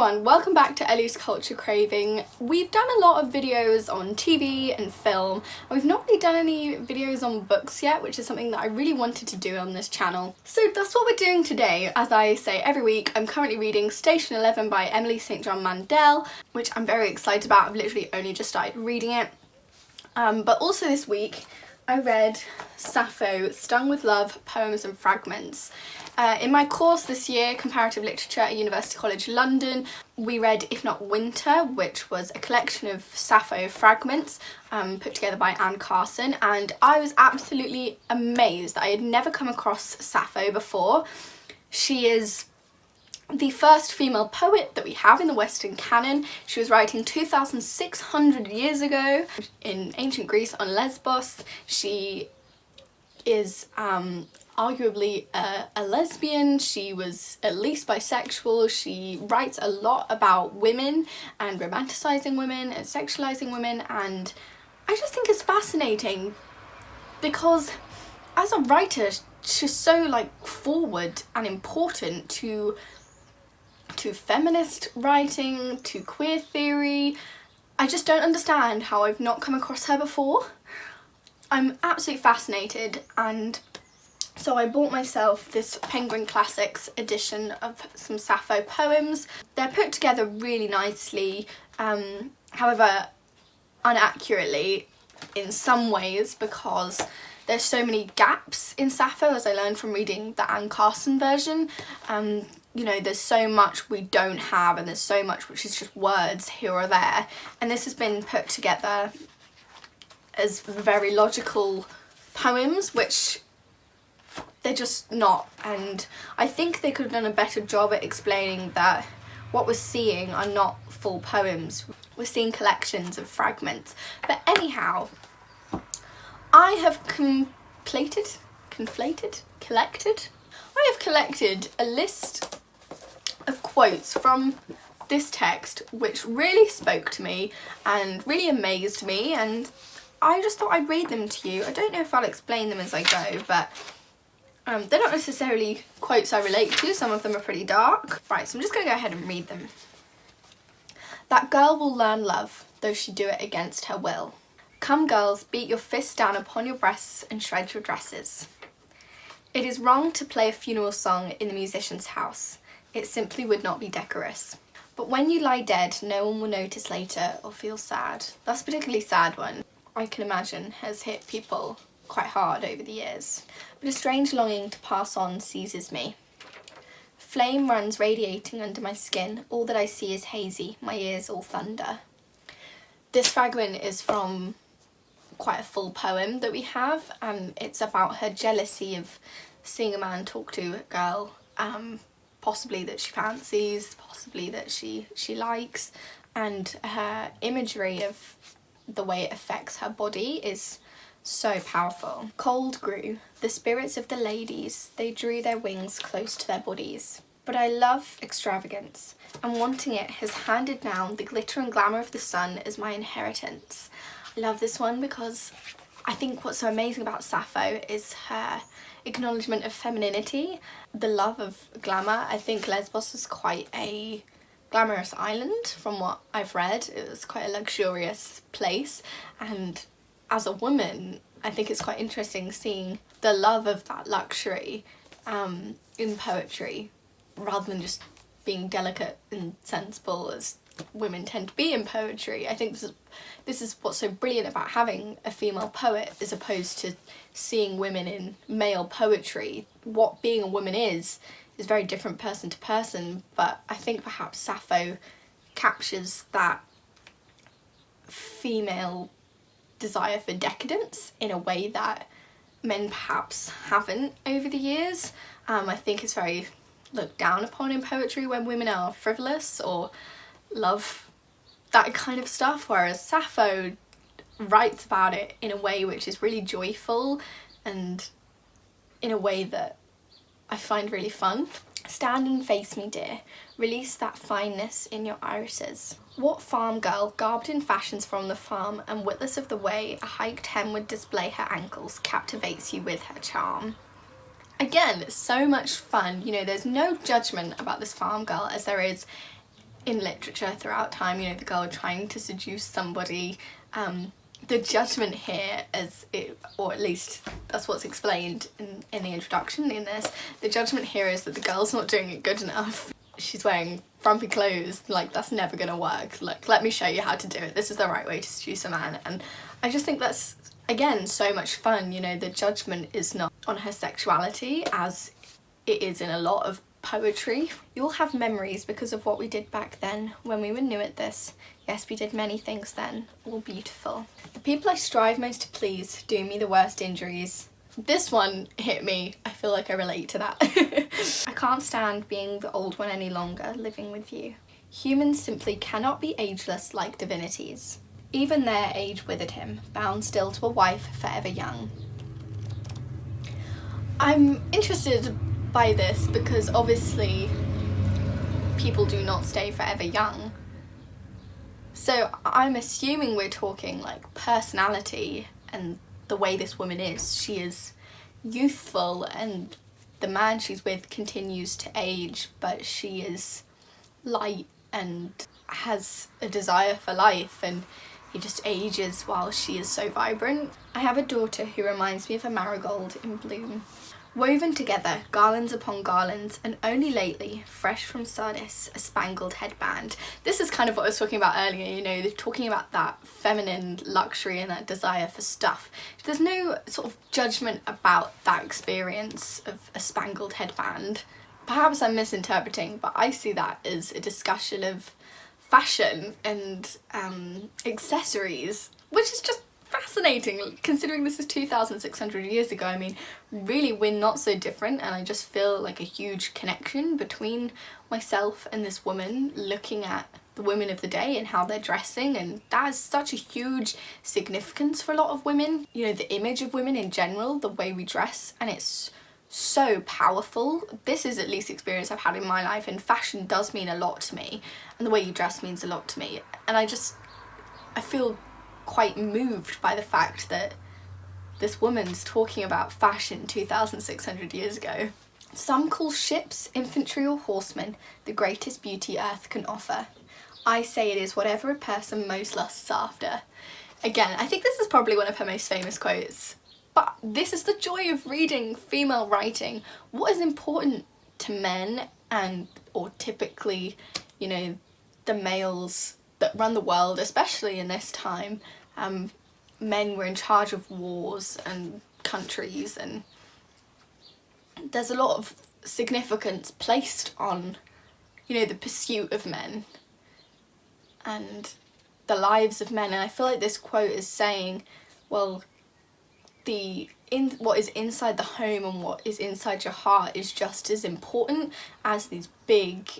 everyone, welcome back to Ellie's Culture Craving. We've done a lot of videos on TV and film, and we've not really done any videos on books yet, which is something that I really wanted to do on this channel. So that's what we're doing today. As I say every week, I'm currently reading Station 11 by Emily St. John Mandel, which I'm very excited about. I've literally only just started reading it. But also this week, I read Sappho, Stung with Love, Poems and Fragments. In my course this year, Comparative Literature at University College London, we read If Not Winter, which was a collection of Sappho fragments put together by Anne Carson, and I was absolutely amazed. I had never come across Sappho before. She is the first female poet that we have in the Western canon. She was writing 2,600 years ago in ancient Greece on Lesbos. She is arguably a lesbian. She was at least bisexual. She writes a lot about women and romanticising women and sexualising women, and I just think it's fascinating because as a writer she's so like forward and important to feminist writing, to queer theory. I just don't understand how I've not come across her before. I'm absolutely fascinated, and so I bought myself this Penguin Classics edition of some Sappho poems. They're put together really nicely, however unaccurately in some ways, because there's so many gaps in Sappho, as I learned from reading the Anne Carson version. You know, there's so much we don't have, and there's so much which is just words here or there, and this has been put together as very logical poems, which they're just not, and I think they could have done a better job at explaining that what we're seeing are not full poems. We're seeing collections of fragments. But anyhow, I have collected a list of quotes from this text which really spoke to me and really amazed me, and I just thought I'd read them to you. I don't know if I'll explain them as I go, but they're not necessarily quotes I relate to. Some of them are pretty dark. Right, so I'm just going to go ahead and read them. That girl will learn love, though she do it against her will. Come girls, beat your fists down upon your breasts and shred your dresses. It is wrong to play a funeral song in the musician's house. It simply would not be decorous. But when you lie dead, no one will notice later or feel sad. That's a particularly sad one. I can imagine has hit people quite hard over the years. But a strange longing to pass on seizes me. Flame runs radiating under my skin. All that I see is hazy, my ears all thunder. This fragment is from quite a full poem that we have, and it's about her jealousy of seeing a man talk to a girl, possibly that she fancies, possibly that she likes, and her imagery of the way it affects her body is so powerful. Cold grew, the spirits of the ladies, they drew their wings close to their bodies. But I love extravagance, and wanting it has handed down the glitter and glamour of the sun as my inheritance. I love this one because I think what's so amazing about Sappho is her acknowledgement of femininity, the love of glamour. I think Lesbos is quite a glamorous island from what I've read. It was quite a luxurious place, and as a woman I think it's quite interesting seeing the love of that luxury in poetry, rather than just being delicate and sensible as women tend to be in poetry. I think this is what's so brilliant about having a female poet as opposed to seeing women in male poetry. What being a woman is very different person to person, but I think perhaps Sappho captures that female desire for decadence in a way that men perhaps haven't over the years. I think it's very looked down upon in poetry when women are frivolous or love that kind of stuff, whereas Sappho writes about it in a way which is really joyful and in a way that I find really fun. Stand and face me, dear. Release that fineness in your irises. What farm girl, garbed in fashions from the farm and witless of the way a hiked hem would display her ankles, captivates you with her charm? Again, so much fun. You know, there's no judgment about this farm girl as there is in literature throughout time, you know, the girl trying to seduce somebody. The judgment here, or at least that's what's explained in the introduction in this, the judgment here is that the girl's not doing it good enough. She's wearing frumpy clothes, like that's never gonna work. Like, let me show you how to do it. This is the right way to seduce a man. And I just think that's, again, so much fun. You know, the judgment is not on her sexuality as it is in a lot of poetry. You all have memories because of what we did back then when we were new at this. Yes, we did many things then, all beautiful. The people I strive most to please do me the worst injuries. This one hit me. I feel like I relate to that. I can't stand being the old one any longer, living with you. Humans simply cannot be ageless like divinities. Even their age withered him, bound still to a wife forever young. I'm interested by this because obviously people do not stay forever young. So I'm assuming we're talking like personality and the way this woman is. She is youthful and the man she's with continues to age, but she is light and has a desire for life, and he just ages while she is so vibrant. I have a daughter who reminds me of a marigold in bloom. Woven together, garlands upon garlands, and only lately, fresh from Sardis, a spangled headband. This is kind of what I was talking about earlier, you know, talking about that feminine luxury and that desire for stuff. There's no sort of judgment about that experience of a spangled headband. Perhaps I'm misinterpreting, but I see that as a discussion of fashion and accessories, which is just fascinating considering this is 2,600 years ago. I mean, really, we're not so different, and I just feel like a huge connection between myself and this woman looking at the women of the day and how they're dressing, and that has such a huge significance for a lot of women. You know, the image of women in general, the way we dress, and it's so powerful. This is at least experience I've had in my life, and fashion does mean a lot to me, and the way you dress means a lot to me, and I feel quite moved by the fact that this woman's talking about fashion 2,600 years ago. Some call ships, infantry or horsemen the greatest beauty earth can offer. I say it is whatever a person most lusts after. Again, I think this is probably one of her most famous quotes, but this is the joy of reading female writing. What is important to men or typically, you know, the males that run the world, especially in this time. Men were in charge of wars and countries, and there's a lot of significance placed on, you know, the pursuit of men and the lives of men. And I feel like this quote is saying, well, what is inside the home and what is inside your heart is just as important as these big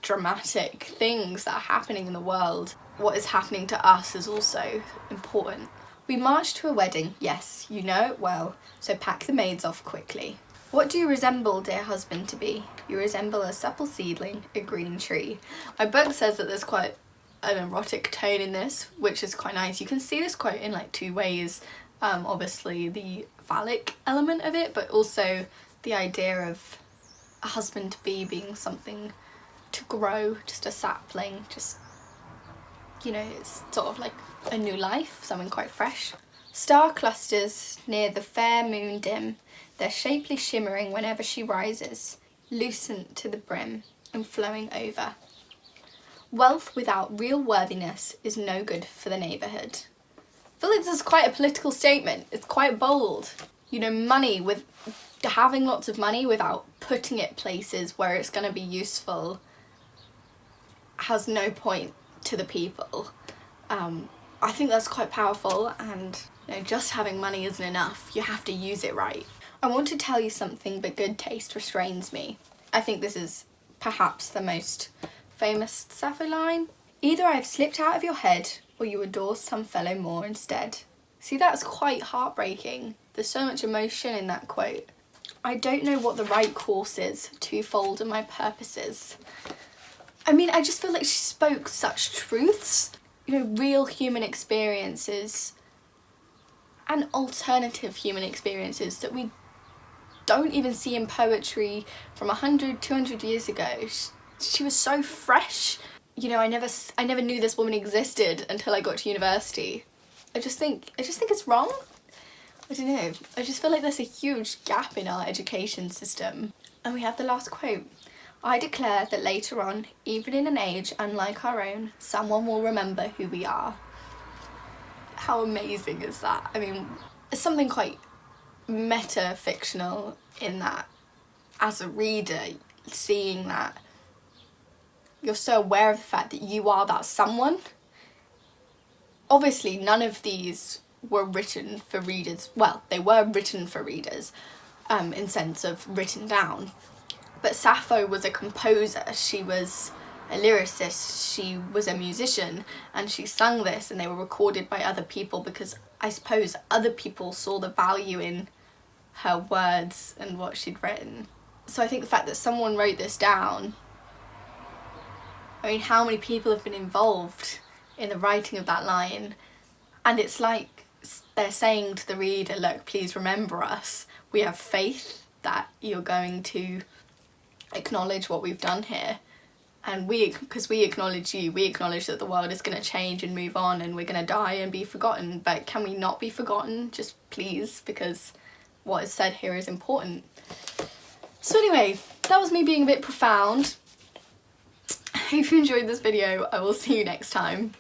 dramatic things that are happening in the world. What is happening to us is also important. We march to a wedding, yes, you know it well, so pack the maids off quickly. What do you resemble, dear husband, to be? You resemble a supple seedling, a green tree. My book says that there's quite an erotic tone in this, which is quite nice. You can see this quote in like two ways. Obviously the phallic element of it, but also the idea of a husband-to-be being something to grow, just a sapling, just, you know, it's sort of like a new life, something quite fresh. Star clusters near the fair moon dim, their shapely shimmering whenever she rises, lucent to the brim and flowing over. Wealth without real worthiness is no good for the neighbourhood. I feel like this is quite a political statement. It's quite bold. You know, having lots of money without putting it places where it's going to be useful has no point to the people. I think that's quite powerful, and you know, just having money isn't enough. You have to use it right. I want to tell you something, but good taste restrains me. I think this is perhaps the most famous Sappho line. Either I have slipped out of your head, or you adore some fellow more instead. See, that's quite heartbreaking. There's so much emotion in that quote. I don't know what the right course is, twofold are my purposes. I mean, I just feel like she spoke such truths, you know, real human experiences and alternative human experiences that we don't even see in poetry from 100, 200 years ago. She was so fresh. you know, I never knew this woman existed until I got to university. I just think it's wrong. I don't know. I just feel like there's a huge gap in our education system. And we have the last quote. I declare that later on, even in an age unlike our own, someone will remember who we are. How amazing is that? I mean, it's something quite meta-fictional in that, as a reader, seeing that you're so aware of the fact that you are that someone. Obviously, none of these were written for readers. Well, they were written for readers, in sense of written down. But Sappho was a composer, she was a lyricist, she was a musician, and she sung this, and they were recorded by other people because I suppose other people saw the value in her words and what she'd written. So I think the fact that someone wrote this down, I mean, how many people have been involved in the writing of that line? And it's like they're saying to the reader, look, please remember us. We have faith that you're going to acknowledge what we've done here. And because we acknowledge you, we acknowledge that the world is going to change and move on and we're going to die and be forgotten. But can we not be forgotten? Just please, because what is said here is important. So anyway, that was me being a bit profound. I hope you enjoyed this video. I will see you next time.